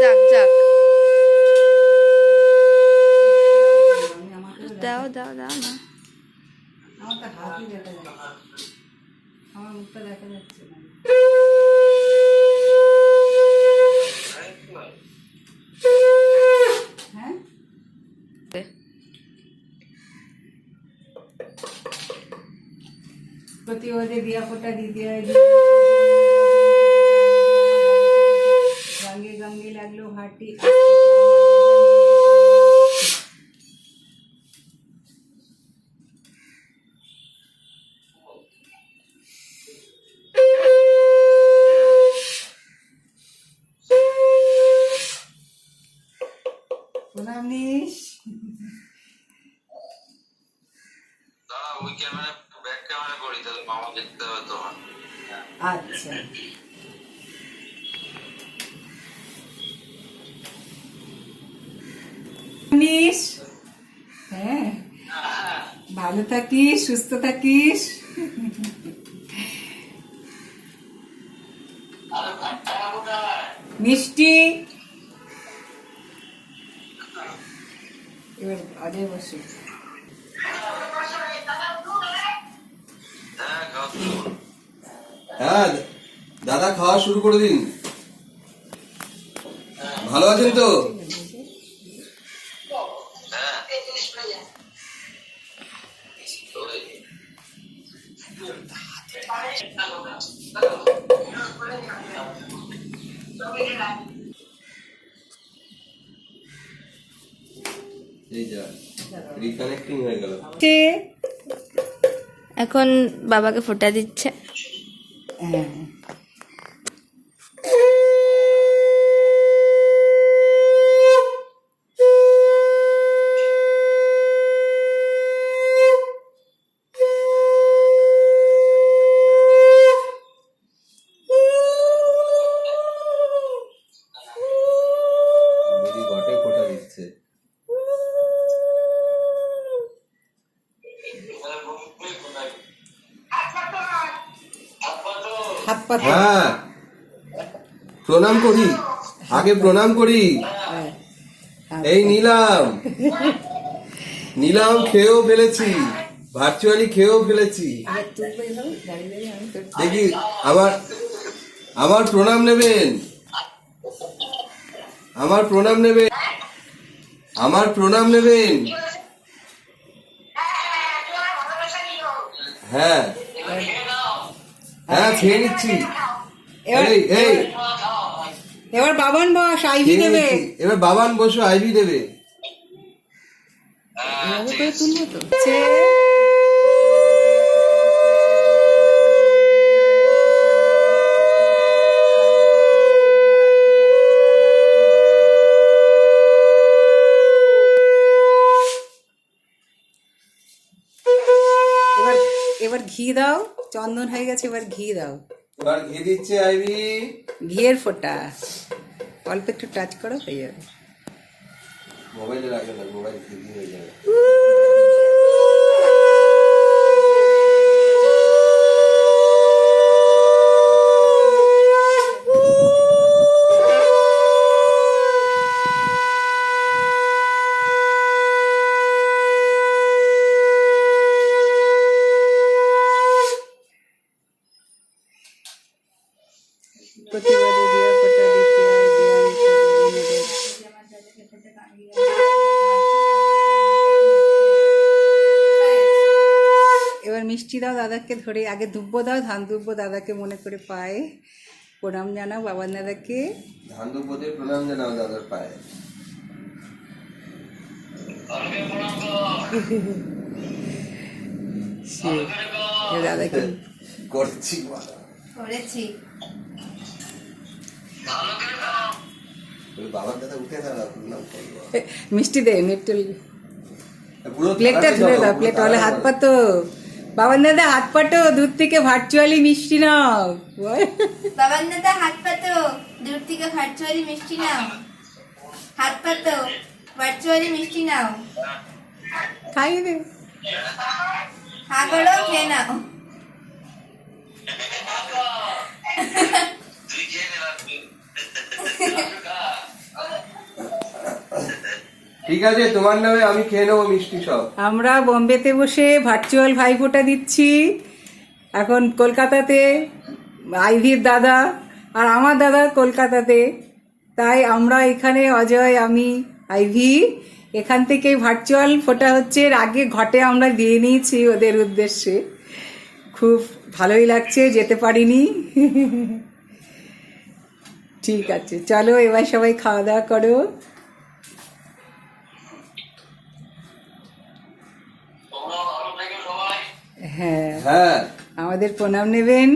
যাক যাক, দাও দাও দাও না। আমার তো হাতই দেখা যাচ্ছে, আমার মুখটা দেখা যাচ্ছে না। হ্যাঁ, প্রতিবাদে দিয়া ফোটা দিতে হয়। গাঙ্গে গাঙ্গে লাগলো হাঁটি। প্রণাম নিস। ওই ক্যামেরা ব্যাক ক্যামেরা করি, তাহলে মামা দেখতে হবে তোমার। আচ্ছা, নিস। হ্যাঁ, ভালো থাকিস, সুস্থ থাকিস। মিষ্টি এবার আগে বসে। হ্যাঁ দাদা, খাওয়া শুরু করে দিন। ভালো আছেন তো? এই যা রিকানেক্টিং হয়ে গেল। এখন বাবাকে ফোঁটা দিচ্ছে। হ্যাঁ, দিদি ঘটে ফোঁটা দিচ্ছে। হাত পাতে। হ্যাঁ, প্রণাম করি, আগে প্রণাম করি। হ্যাঁ, এই নিলাম নিলাম, খেয়েও ফেলেছি, ভার্চুয়ালি খেয়েও ফেলেছি। এবার তুলবে এভাবে দাঁড়িয়ে দাঁড়িয়ে, আমি তো দেখি আমার আমার প্রণাম নেবেন, আমার প্রণাম নেবেন, আমার প্রণাম নেবেন। হ্যাঁ হ্যাঁ, খেয়ে নিচ্ছি। এবার এই এই এবার বাবান বস, আইভি খেয়ে দেবে। নিচ্ছি। এবার বাবান বসো, আইভি দেবে। এভাবে করে তুলবো তো। এবার এবার ঘি দাও, চন্দন হয়ে গেছে, এবার ঘি দাও। এবার ঘি দিচ্ছে আইভি। ঘিয়ের ফোঁটা অল্প একটু টাচ করো, হয়ে যাবে। মোবাইলে রাখবে না, মোবাইল ঘি হয়ে যাবে। প্রতিবাদে দিয়া ফোঁটা দিতে হয়, দিয়া নিজেদের। এবার মিষ্টি দাও দাদাকে ধরে, আগে দুব্বো দাও, ধান দুব্বো দাদাকে মনে করে পায়ে প্রণাম জানাও, বাবার দাদাকে। ধান দুপদে প্রণাম জানাও দাদার পায়ে। দাদাকে করছি করেছি। বাবার দাদা উঠে দাঁড়া, প্রণাম করবো। মিষ্টি দে, একটু পুরো প্লেটটা ধরে দাও, প্লেট হলে হাত পাতো। বাবার দাদা হাত পাটো, দূর থেকে ভার্চুয়ালি মিষ্টি নাও। বাবার দাদা হাত পাতো, দূর থেকে ভার্চুয়ালি মিষ্টি নাও। হাত পাতো, ভার্চুয়ালি মিষ্টি নাও। খাইয়ে দে। হা করো, খেয়ে নাও। তুই খেয়ে নে। ঠিক আছে, তোমার নামে আমি খেয়ে নেবো মিষ্টি সব। আমরা বোম্বেতে বসে ভার্চুয়াল ভাইফোঁটা দিচ্ছি, এখন কলকাতাতে আইভির দাদা আর আমার দাদা কলকাতাতে, তাই আমরা এখানে অজয়, আমি, আইভি এখান থেকে ভার্চুয়াল ফোঁটা হচ্ছে। এর আগে ঘটে আমরা দিয়ে নিয়েছি ওদের উদ্দেশ্যে, খুব ভালোই লাগছে, যেতে পারিনি। ঠিক আছে, চলো এবার সবাই খাওয়া দাওয়া করো। তোমরা ভালো থেকো সবাই। হ্যাঁ, হ্যাঁ, আমাদের প্রণাম নেবেন।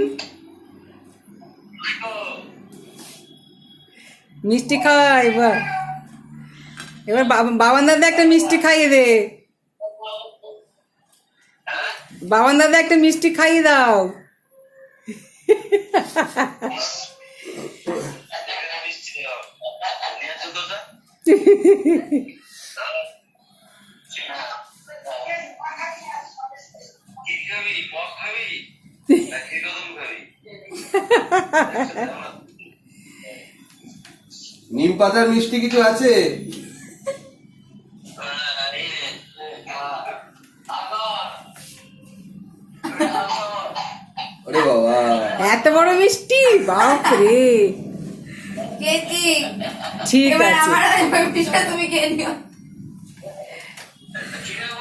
মিষ্টি খাওয়া এবার, এবার বাবান দাদা একটা মিষ্টি খাইয়ে দে। বাবান দাদা একটা মিষ্টি খাইয়ে দাও। নিম পাতার মিষ্টি কিছু আছে? ওরে বাবা, এত বড় মিষ্টি, বাপ রে। খেয়েছি। ঠিক এবার আছে। আমার মিষ্টিটা তুমি খেয়ে নিও। ঠিক আছে